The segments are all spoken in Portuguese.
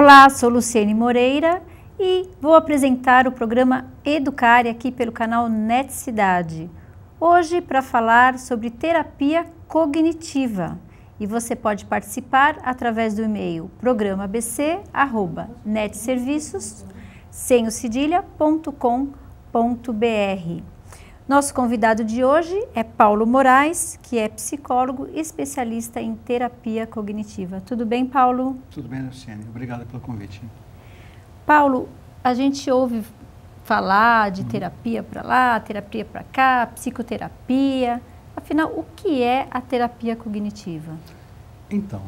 Olá, sou Luciene Moreira e vou apresentar o programa Educare aqui pelo canal NET Cidade. Hoje para falar sobre terapia cognitiva. E você pode participar através do e-mail programabc@netserviços.com.br. Nosso convidado de hoje é Paulo Moraes, que é psicólogo especialista em terapia cognitiva. Tudo bem, Paulo? Tudo bem, Luciene. Obrigado pelo convite. Paulo, a gente ouve falar de terapia para lá, terapia para cá, psicoterapia. Afinal, o que é a terapia cognitiva? Então,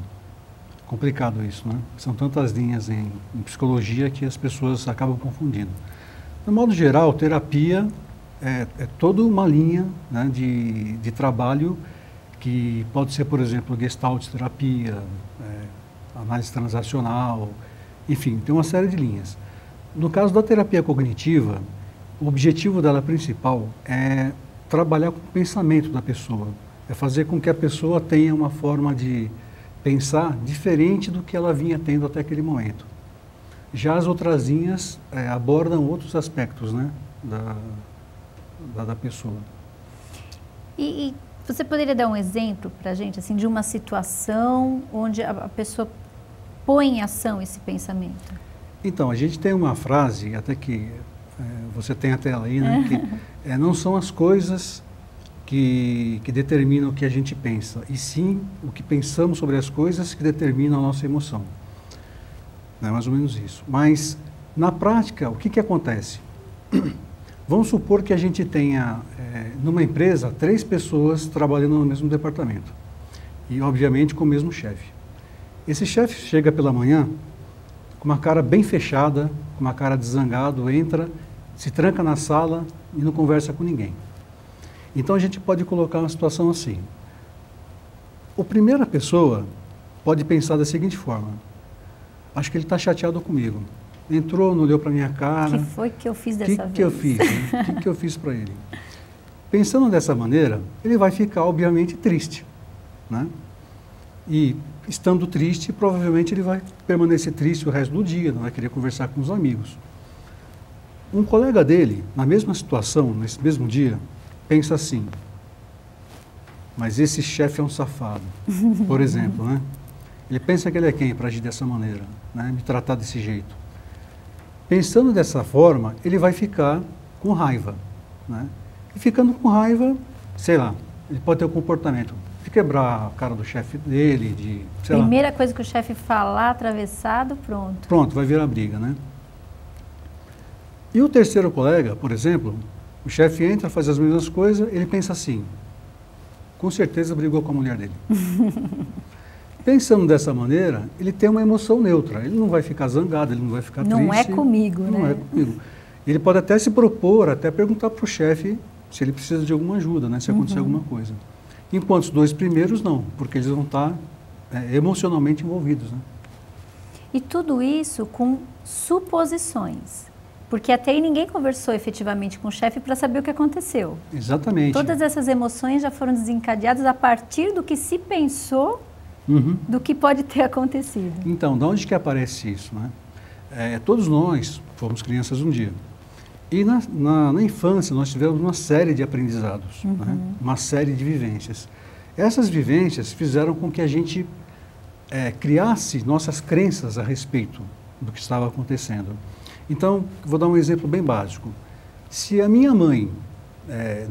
complicado isso, né? São tantas linhas em psicologia que as pessoas acabam confundindo. No modo geral, terapia é toda uma linha, né, de trabalho que pode ser, por exemplo, gestalt terapia, análise transacional, enfim, tem uma série de linhas. No caso da terapia cognitiva, o objetivo dela principal é trabalhar com o pensamento da pessoa, é fazer com que a pessoa tenha uma forma de pensar diferente do que ela vinha tendo até aquele momento. Já as outras linhas abordam outros aspectos, né, da pessoa. E você poderia dar um exemplo para a gente, assim, de uma situação onde a pessoa põe em ação esse pensamento? Então, a gente tem uma frase, até que você tem a tela aí, né, que não são as coisas que determinam o que a gente pensa, e sim o que pensamos sobre as coisas que determinam a nossa emoção. É mais ou menos isso. Mas, na prática, o que acontece? Vamos supor que a gente tenha, numa empresa, 3 pessoas trabalhando no mesmo departamento. E, obviamente, com o mesmo chefe. Esse chefe chega pela manhã com uma cara bem fechada, com uma cara de zangado, entra, se tranca na sala e não conversa com ninguém. Então, a gente pode colocar uma situação assim. A primeira pessoa pode pensar da seguinte forma: acho que ele está chateado comigo. Entrou, não olhou para minha cara. O que foi que eu fiz dessa vez? O que eu fiz? Né? O que eu fiz para ele? Pensando dessa maneira, ele vai ficar, obviamente, triste, né? E, estando triste, provavelmente ele vai permanecer triste o resto do dia, não vai querer conversar com os amigos. Um colega dele, na mesma situação, nesse mesmo dia, pensa assim: mas esse chefe é um safado, por exemplo, né? Ele pensa que ele é quem para agir dessa maneira, né? Me tratar desse jeito. Pensando dessa forma, ele vai ficar com raiva, né? E ficando com raiva, sei lá, ele pode ter um comportamento de quebrar a cara do chefe dele, de, sei lá. Primeira coisa que o chefe falar, atravessado, pronto. Pronto, vai virar briga, né? E o terceiro colega, por exemplo, o chefe entra, faz as mesmas coisas, ele pensa assim: com certeza brigou com a mulher dele. Pensando dessa maneira, ele tem uma emoção neutra, ele não vai ficar zangado, ele não vai ficar triste. Não é comigo, né? Não é comigo. Ele pode até se propor, até perguntar para o chefe se ele precisa de alguma ajuda, né, se acontecer alguma coisa. Enquanto os 2 primeiros não, porque eles vão estar emocionalmente envolvidos, né? E tudo isso com suposições. Porque até aí ninguém conversou efetivamente com o chefe para saber o que aconteceu. Exatamente. Todas essas emoções já foram desencadeadas a partir do que se pensou do que pode ter acontecido. Então, de onde que aparece isso, né? Todos nós fomos crianças um dia. E na infância nós tivemos uma série de aprendizados, né? Uma série de vivências. Essas vivências fizeram com que a gente criasse nossas crenças a respeito do que estava acontecendo. Então, vou dar um exemplo bem básico. Se a minha mãe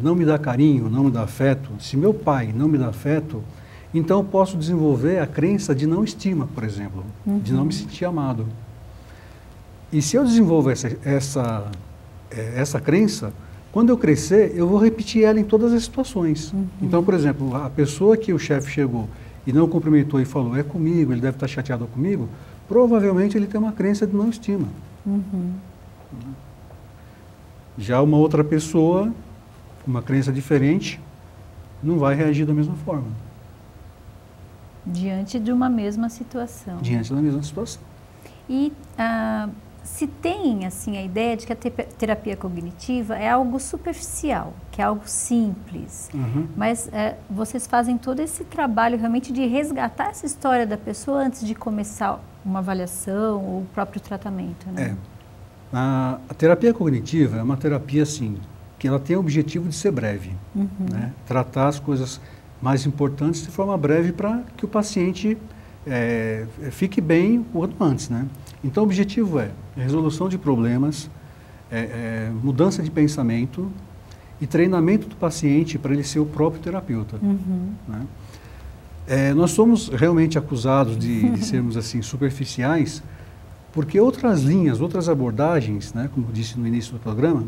não me dá carinho, não me dá afeto, se meu pai não me dá afeto, então eu posso desenvolver a crença de não estima, por exemplo, de não me sentir amado. E se eu desenvolvo essa crença, quando eu crescer, eu vou repetir ela em todas as situações. Então, por exemplo, a pessoa que o chefe chegou e não cumprimentou e falou: é comigo, ele deve estar chateado comigo, provavelmente ele tem uma crença de não estima. Já uma outra pessoa, com uma crença diferente, não vai reagir da mesma forma. Diante de uma mesma situação. Diante da mesma situação. E se tem assim a ideia de que a terapia cognitiva é algo superficial, que é algo simples, mas vocês fazem todo esse trabalho realmente de resgatar essa história da pessoa antes de começar uma avaliação ou o próprio tratamento, né? A terapia cognitiva é uma terapia, assim, que ela tem o objetivo de ser breve, né? Tratar as coisas mais importantes de forma breve para que o paciente fique bem o quanto antes, né? Então, o objetivo é resolução de problemas, mudança de pensamento e treinamento do paciente para ele ser o próprio terapeuta, né? Nós somos realmente acusados de sermos assim superficiais, porque outras linhas, outras abordagens, né, como eu disse no início do programa,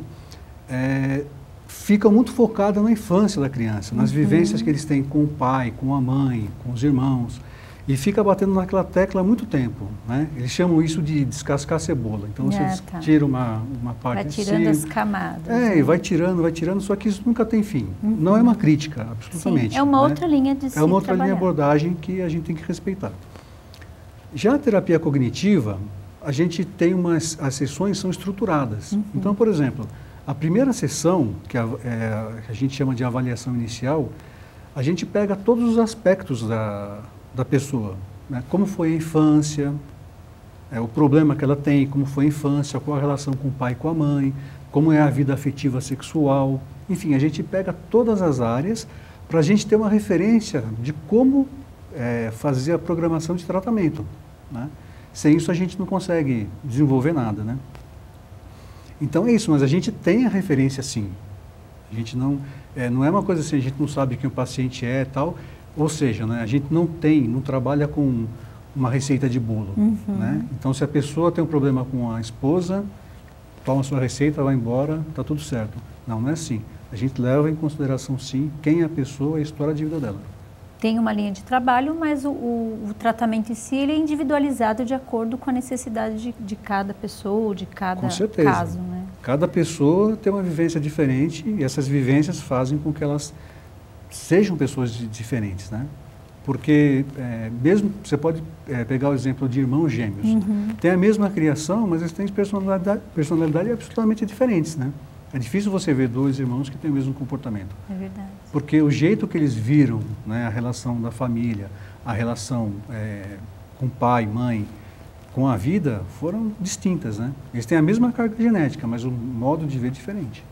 ficam muito focadas na infância da criança, nas vivências que eles têm com o pai, com a mãe, com os irmãos, e fica batendo naquela tecla há muito tempo, né? Eles chamam isso de descascar a cebola. Então você tira uma parte vai tirando as camadas. E vai tirando, só que isso nunca tem fim. Não é uma crítica, absolutamente. Sim, é uma outra linha de se É uma outra trabalhar. linha de abordagem que a gente tem que respeitar. Já a terapia cognitiva, a gente tem as sessões são estruturadas. Então, por exemplo, a primeira sessão, que a gente chama de avaliação inicial, a gente pega todos os aspectos da pessoa, né? Como foi a infância, o problema que ela tem, como foi a infância, qual a relação com o pai e com a mãe, como é a vida afetiva sexual, enfim, a gente pega todas as áreas para a gente ter uma referência de como fazer a programação de tratamento, né? Sem isso a gente não consegue desenvolver nada, né? Então é isso, mas a gente tem a referência sim. A gente não é uma coisa assim, a gente não sabe quem o paciente é e tal. Ou seja, né, a gente não trabalha com uma receita de bolo, né? Então, se a pessoa tem um problema com a esposa, toma a sua receita, vai embora, está tudo certo. Não é assim. A gente leva em consideração, sim, quem é a pessoa e a história de vida dela. Tem uma linha de trabalho, mas o tratamento em si ele é individualizado de acordo com a necessidade de cada pessoa ou de cada caso, né? Cada pessoa tem uma vivência diferente e essas vivências fazem com que elas sejam pessoas diferentes, né? Porque mesmo você pode pegar o exemplo de irmãos gêmeos, tem a mesma criação, mas eles têm personalidade absolutamente diferentes, né? É difícil você ver dois irmãos que têm o mesmo comportamento. É verdade. Porque o jeito que eles viram, né, a relação da família, a relação com pai, mãe, com a vida, foram distintas, né? Eles têm a mesma carga genética, mas o modo de ver é diferente.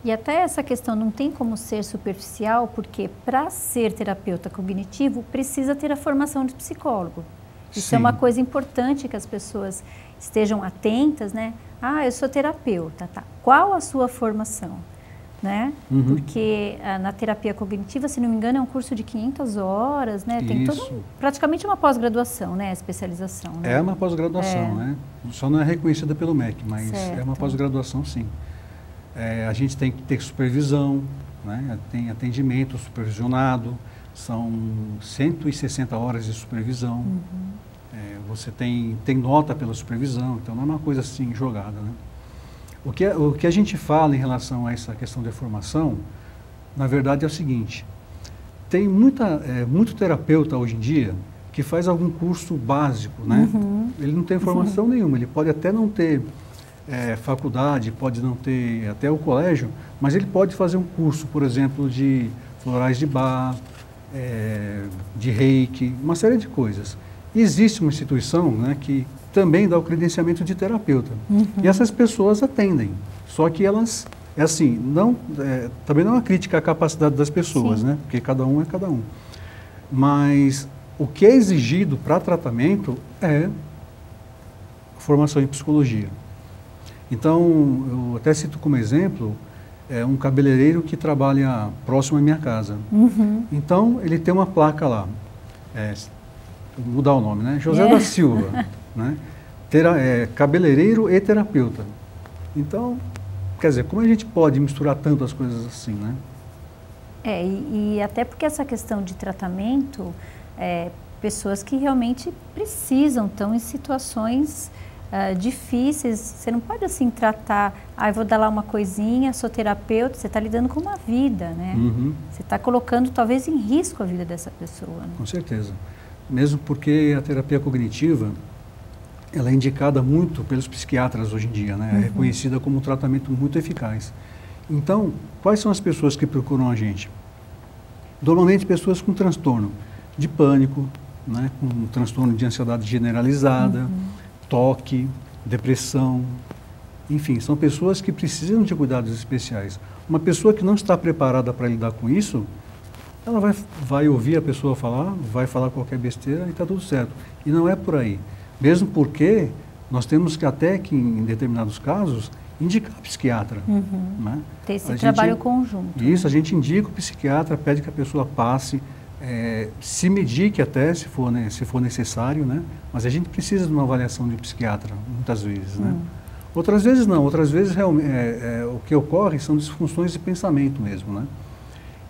E até essa questão não tem como ser superficial, porque para ser terapeuta cognitivo, precisa ter a formação de psicólogo. Isso é uma coisa importante que as pessoas estejam atentas, né? Eu sou terapeuta, tá? Qual a sua formação? Né? Porque na terapia cognitiva, se não me engano, é um curso de 500 horas, né? Tem praticamente uma pós-graduação, né? A especialização. Né? É uma pós-graduação, né? Só não é reconhecida pelo MEC, mas é uma pós-graduação, sim. A gente tem que ter supervisão, né? Tem atendimento supervisionado, são 160 horas de supervisão. Você tem nota pela supervisão, então não é uma coisa assim jogada, né? O que a gente fala em relação a essa questão de formação, na verdade é o seguinte, tem muito terapeuta hoje em dia que faz algum curso básico, né? Ele não tem formação nenhuma, ele pode até não ter faculdade, pode não ter até o colégio, mas ele pode fazer um curso, por exemplo, de florais de Bach, de reiki, uma série de coisas. E existe uma instituição, né, que também dá o credenciamento de terapeuta. E essas pessoas atendem, só que elas, também não é uma crítica à capacidade das pessoas, né, porque cada um é cada um. Mas o que é exigido para tratamento é formação em psicologia. Então, eu até cito como exemplo, um cabeleireiro que trabalha próximo à minha casa. Então, ele tem uma placa lá, vou mudar o nome, né? José da Silva, né? Cabeleireiro e terapeuta. Então, quer dizer, como a gente pode misturar tantas coisas assim, né? E até porque essa questão de tratamento, pessoas que realmente precisam, estão em situações difíceis, você não pode assim tratar, eu vou dar lá uma coisinha, sou terapeuta, você está lidando com uma vida, né? Você está colocando talvez em risco a vida dessa pessoa. Né? Com certeza. Mesmo porque a terapia cognitiva, ela é indicada muito pelos psiquiatras hoje em dia, né? É reconhecida como um tratamento muito eficaz. Então, quais são as pessoas que procuram a gente? Normalmente pessoas com transtorno de pânico, né, com transtorno de ansiedade generalizada, toque, depressão, enfim, são pessoas que precisam de cuidados especiais. Uma pessoa que não está preparada para lidar com isso, ela vai ouvir a pessoa falar, vai falar qualquer besteira e está tudo certo. E não é por aí. Mesmo porque nós temos que até que, em determinados casos, indicar psiquiatra. Né? Ter esse trabalho conjunto. Isso, a gente indica o psiquiatra, pede que a pessoa passe, se medique até, se for necessário, né? Mas a gente precisa de uma avaliação de psiquiatra, muitas vezes, né? Outras vezes não, outras vezes realmente, o que ocorre são disfunções de pensamento mesmo, né?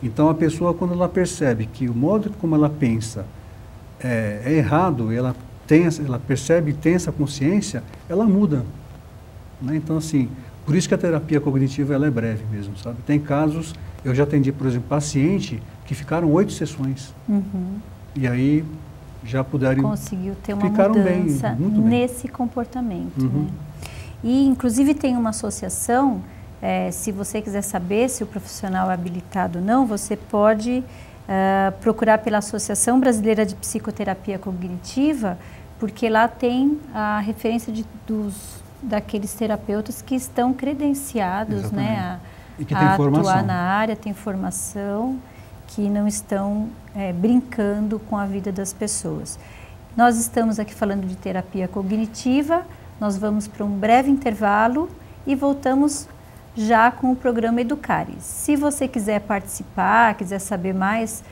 Então a pessoa, quando ela percebe que o modo como ela pensa é errado, ela percebe e tem essa consciência, ela muda, né? Então assim, por isso que a terapia cognitiva ela é breve mesmo, sabe? Tem casos, eu já atendi, por exemplo, paciente que ficaram 8 sessões, e aí já puderam... Conseguiu ter uma mudança nesse comportamento, né? E, inclusive, tem uma associação, se você quiser saber se o profissional é habilitado ou não, você pode procurar pela Associação Brasileira de Psicoterapia Cognitiva, porque lá tem a referência daqueles terapeutas que estão credenciados, né, a atuar na área, tem formação, que não estão brincando com a vida das pessoas. Nós estamos aqui falando de terapia cognitiva. Nós vamos para um breve intervalo e voltamos já com o programa Educare. Se você quiser participar, quiser saber mais,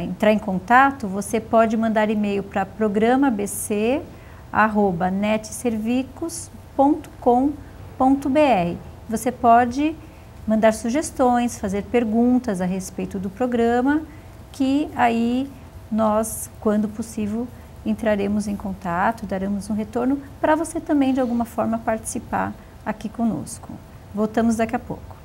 entrar em contato, você pode mandar e-mail para programabc@netservicos.com.br. Você pode mandar sugestões, fazer perguntas a respeito do programa, que aí nós, quando possível, entraremos em contato, daremos um retorno para você também, de alguma forma, participar aqui conosco. Voltamos daqui a pouco.